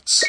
Blitz.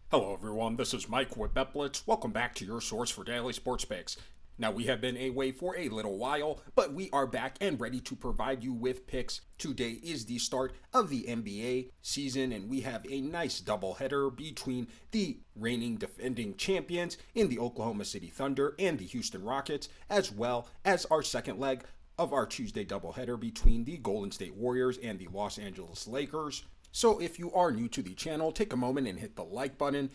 Hello everyone, this is Mike with BetBlitz. Welcome back to your source for daily sports picks. Now we have been away for a little while, but we are back and ready to provide you with picks. Today is the start of the NBA season and we have a nice doubleheader between the reigning defending champions in the Oklahoma City Thunder and the Houston Rockets, as well as our second leg of our Tuesday doubleheader between the Golden State Warriors and the Los Angeles Lakers. So if you are new to the channel, take a moment and hit the like button,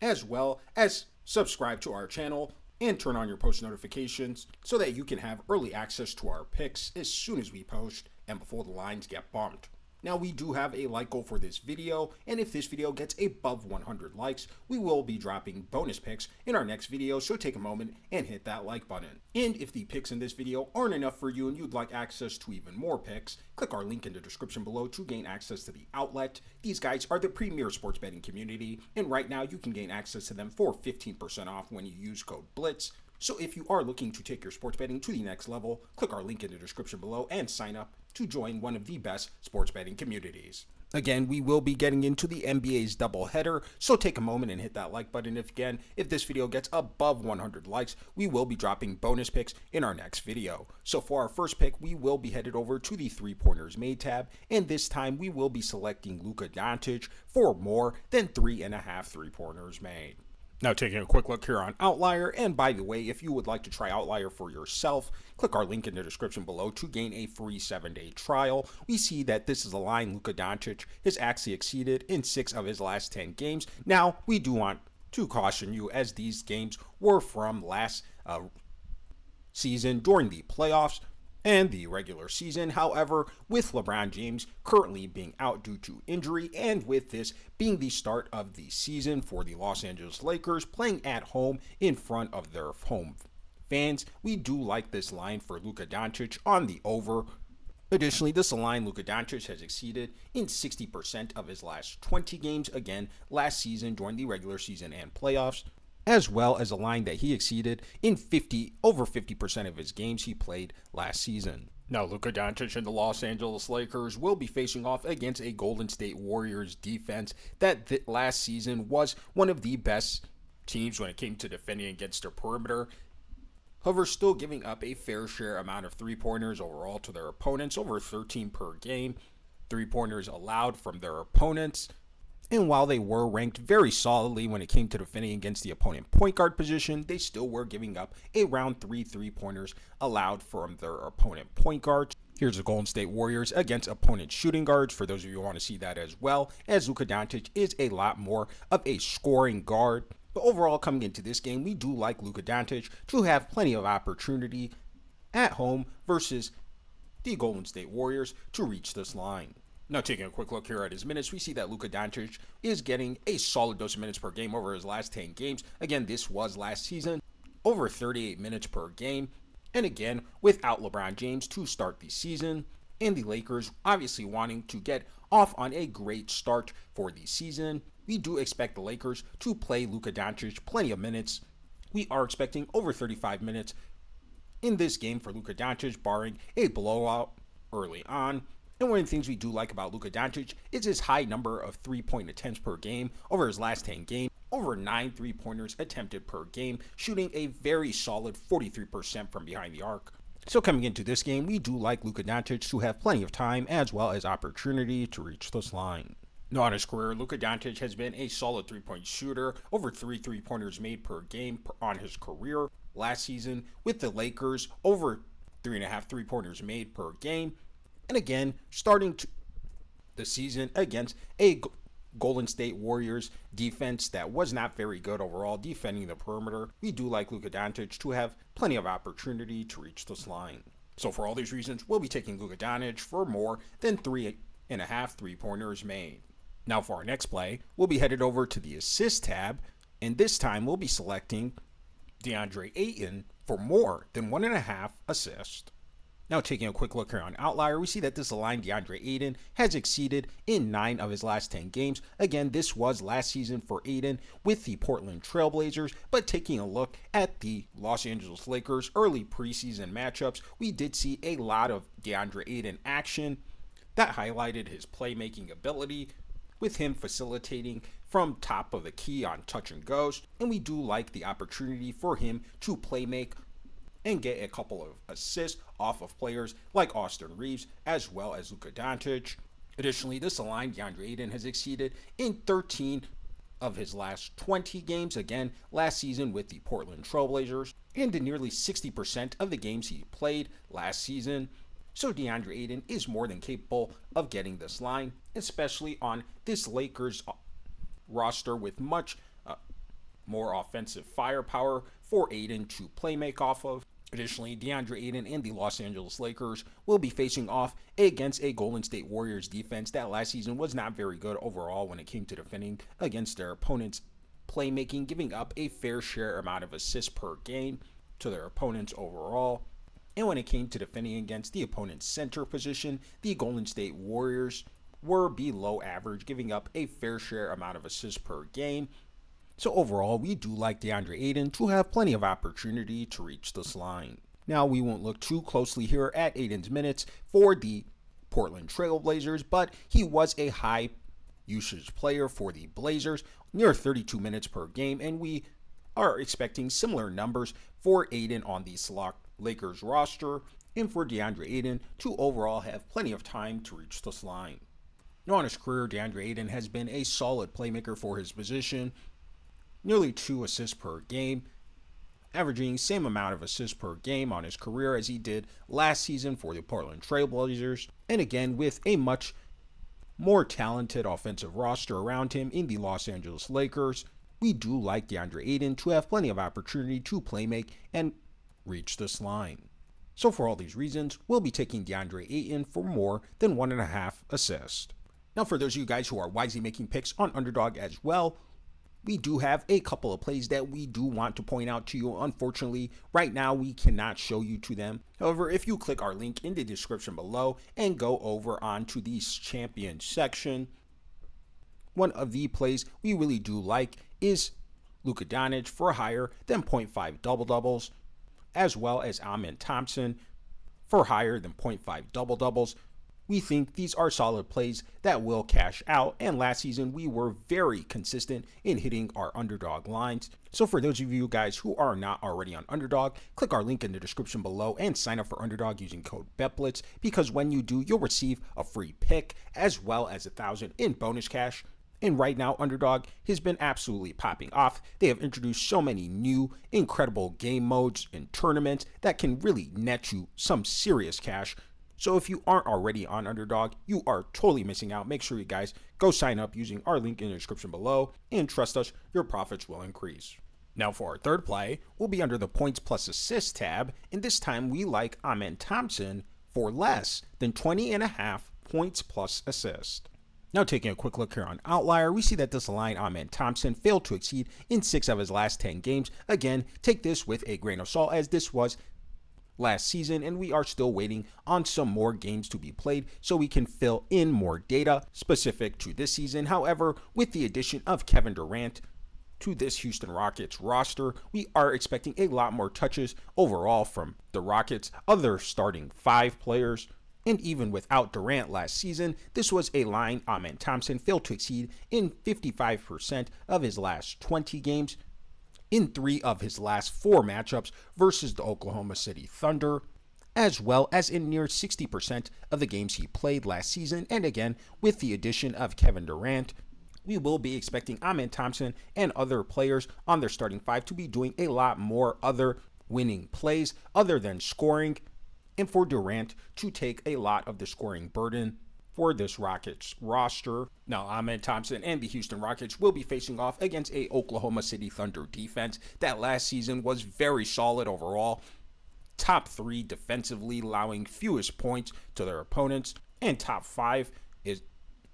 as well as subscribe to our channel and turn on your post notifications so that you can have early access to our picks as soon as we post and before the lines get bumped. Now we do have a like goal for this video, and if this video gets above 100 likes, we will be dropping bonus picks in our next video, so take a moment and hit that like button. And if the picks in this video aren't enough for you and you'd like access to even more picks, click our link in the description below to gain access to the outlet. These guys are the premier sports betting community, and right now you can gain access to them for 15% off when you use code BLITZ. So if you are looking to take your sports betting to the next level, click our link in the description below and sign up to join one of the best sports betting communities. Again, we will be getting into the NBA's doubleheader, so take a moment and hit that like button. If this video gets above 100 likes, we will be dropping bonus picks in our next video. So for our first pick, we will be headed over to the three-pointers made tab, and this time we will be selecting Luka Doncic for more than 3.5 three-pointers made. Now taking a quick look here on Outlier, and by the way, if you would like to try Outlier for yourself, click our link in the description below to gain a free 7-day trial. We see that this is a line Luka Doncic has actually exceeded in 6 of his last 10 games. Now, we do want to caution you as these games were from last season during the playoffs and the regular season. However, with LeBron James currently being out due to injury, and with this being the start of the season for the Los Angeles Lakers playing at home in front of their home fans, we do like this line for Luka Doncic on the over. Additionally, this line Luka Doncic has exceeded in 60% of his last 20 games, again, last season during the regular season and playoffs, as well as a line that he exceeded in over 50% of his games he played last season. Now, Luka Doncic and the Los Angeles Lakers will be facing off against a Golden State Warriors defense that last season was one of the best teams when it came to defending against their perimeter. However, still giving up a fair share amount of three-pointers overall to their opponents, over 13 per game. Three-pointers allowed from their opponents. And while they were ranked very solidly when it came to defending against the opponent point guard position, they still were giving up around 3 three-pointers allowed from their opponent point guards. Here's the Golden State Warriors against opponent shooting guards, for those of you who want to see that as well, as Luka Doncic is a lot more of a scoring guard. But overall, coming into this game, we do like Luka Doncic to have plenty of opportunity at home versus the Golden State Warriors to reach this line. Now taking a quick look here at his minutes, we see that Luka Doncic is getting a solid dose of minutes per game over his last 10 games. Again, this was last season, over 38 minutes per game. And again, without LeBron James to start the season, and the Lakers obviously wanting to get off on a great start for the season, we do expect the Lakers to play Luka Doncic plenty of minutes. We are expecting over 35 minutes in this game for Luka Doncic, barring a blowout early on. And one of the things we do like about Luka Doncic is his high number of three-point attempts per game over his last 10 games, over 9 three-pointers attempted per game, shooting a very solid 43% from behind the arc. So coming into this game, we do like Luka Doncic to have plenty of time as well as opportunity to reach this line. Now on his career, Luka Doncic has been a solid three-point shooter, over 3 three-pointers made per game on his career. Last season with the Lakers, over 3.5 three-pointers made per game. And again, starting the season against a Golden State Warriors defense that was not very good overall defending the perimeter, we do like Luka Doncic to have plenty of opportunity to reach this line. So for all these reasons, we'll be taking Luka Doncic for more than 3.5 three-pointers made. Now for our next play, we'll be headed over to the assist tab, and this time we'll be selecting DeAndre Ayton for more than 1.5 assists. Now taking a quick look here on Outlier, we see that this line DeAndre Ayton has exceeded in 9 of his last 10 games. Again, this was last season for Ayton with the Portland Trailblazers, but taking a look at the Los Angeles Lakers early preseason matchups, we did see a lot of DeAndre Ayton action that highlighted his playmaking ability. with him facilitating from top of the key on touch and goes, and we do like the opportunity for him to play make and get a couple of assists off of players like Austin Reeves as well as Luka Doncic. Additionally, this line, DeAndre Ayton has exceeded in 13 of his last 20 games, again, last season with the Portland Trailblazers, and in nearly 60% of the games he played last season. So DeAndre Ayton is more than capable of getting this line, especially on this Lakers roster with much more offensive firepower for Ayton to play make off of. Additionally, DeAndre Ayton and the Los Angeles Lakers will be facing off against a Golden State Warriors defense that last season was not very good overall when it came to defending against their opponents' playmaking, giving up a fair share amount of assists per game to their opponents overall. And when it came to defending against the opponent's center position, the Golden State Warriors were below average, giving up a fair share amount of assists per game. So overall, we do like DeAndre Ayton to have plenty of opportunity to reach this line. Now, we won't look too closely here at Ayton's minutes for the Portland Trailblazers, but he was a high usage player for the Blazers, near 32 minutes per game, and we are expecting similar numbers for Ayton on the select Lakers roster, and for DeAndre Ayton to overall have plenty of time to reach this line. Now, on his career, DeAndre Ayton has been a solid playmaker for his position, nearly 2 assists per game, averaging same amount of assists per game on his career as he did last season for the Portland Trailblazers, and again with a much more talented offensive roster around him in the Los Angeles Lakers. We do like DeAndre Ayton to have plenty of opportunity to play make and reach this line. So for all these reasons, we'll be taking DeAndre Ayton for more than 1.5 assists. Now, for those of you guys who are wisely making picks on Underdog as well, we do have a couple of plays that we do want to point out to you. Unfortunately, right now we cannot show you to them. However, if you click our link in the description below and go over onto the champion section, one of the plays we really do like is Luka Doncic for higher than 0.5 double-doubles, as well as Amen Thompson for higher than 0.5 double-doubles. We think these are solid plays that will cash out, and last season we were very consistent in hitting our Underdog lines. So for those of you guys who are not already on Underdog, click our link in the description below and sign up for Underdog using code BETBLITZ, because when you do, you'll receive a free pick as well as $1,000 in bonus cash. And right now, Underdog has been absolutely popping off. They have introduced so many new, incredible game modes and tournaments that can really net you some serious cash. So if you aren't already on Underdog, you are totally missing out. Make sure you guys go sign up using our link in the description below, and trust us, your profits will increase. Now for our third play, we'll be under the points plus assists tab, and this time we like Amen Thompson for less than 20.5 points plus assist. Now taking a quick look here on Outlier, we see that this line Amen Thompson failed to exceed in 6 of his last 10 games. Again, take this with a grain of salt as this was last season, and we are still waiting on some more games to be played so we can fill in more data specific to this season. However, with the addition of Kevin Durant to this Houston Rockets roster, we are expecting a lot more touches overall from the Rockets' other starting 5 players. And even without Durant last season, this was a line Amen Thompson failed to exceed in 55% of his last 20 games, in 3 of his last 4 matchups versus the Oklahoma City Thunder, as well as in near 60% of the games he played last season. And again, with the addition of Kevin Durant, we will be expecting Amen Thompson and other players on their starting 5 to be doing a lot more other winning plays other than scoring, and for Durant to take a lot of the scoring burden for this Rockets roster. Now, Amen Thompson and the Houston Rockets will be facing off against a Oklahoma City Thunder defense that last season was very solid overall. Top 3 defensively, allowing fewest points to their opponents, and top 5 is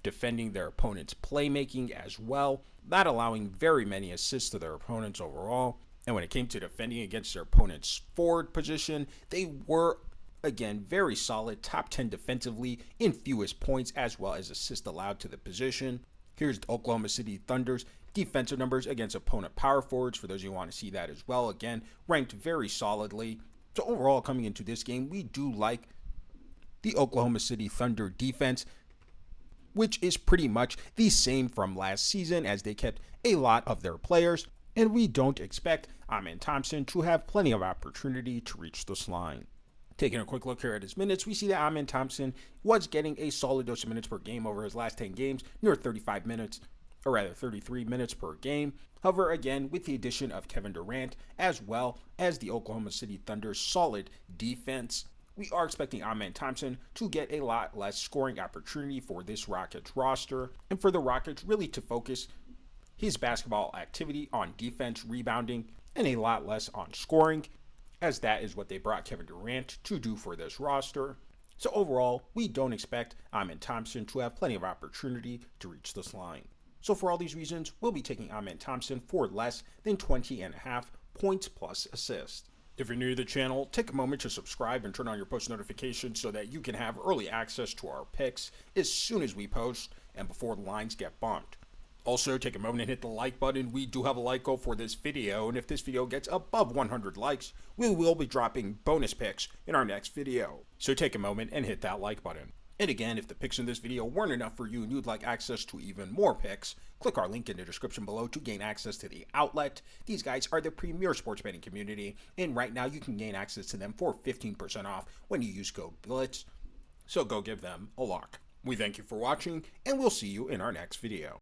defending their opponents' playmaking as well, not allowing very many assists to their opponents overall. And when it came to defending against their opponent's forward position, they were again very solid, top 10 defensively in fewest points as well as assists allowed to the position. Here's the Oklahoma City Thunder's defensive numbers against opponent power forwards for those who want to see that as well. Again, ranked very solidly. So overall, coming into this game, we do like the Oklahoma City Thunder defense which is pretty much the same from last season as they kept a lot of their players, and we don't expect Amen Thompson to have plenty of opportunity to reach this line. Taking a quick look here at his minutes, we see that Amen Thompson was getting a solid dose of minutes per game over his last 10 games, near 35 minutes, or rather 33 minutes per game. However, again, with the addition of Kevin Durant, as well as the Oklahoma City Thunder's solid defense, we are expecting Amen Thompson to get a lot less scoring opportunity for this Rockets roster, and for the Rockets really to focus his basketball activity on defense, rebounding, and a lot less on scoring, as that is what they brought Kevin Durant to do for this roster. So overall, we don't expect Amen Thompson to have plenty of opportunity to reach this line. So for all these reasons, we'll be taking Amen Thompson for less than 20.5 points plus assists. If you're new to the channel, take a moment to subscribe and turn on your post notifications so that you can have early access to our picks as soon as we post and before the lines get bumped. Also, take a moment and hit the like button. We do have a like goal for this video, and if this video gets above 100 likes, we will be dropping bonus picks in our next video. So take a moment and hit that like button. And again, if the picks in this video weren't enough for you and you'd like access to even more picks, click our link in the description below to gain access to the outlet. These guys are the premier sports betting community, and right now you can gain access to them for 15% off when you use code BLITZ. So go give them a look. We thank you for watching, and we'll see you in our next video.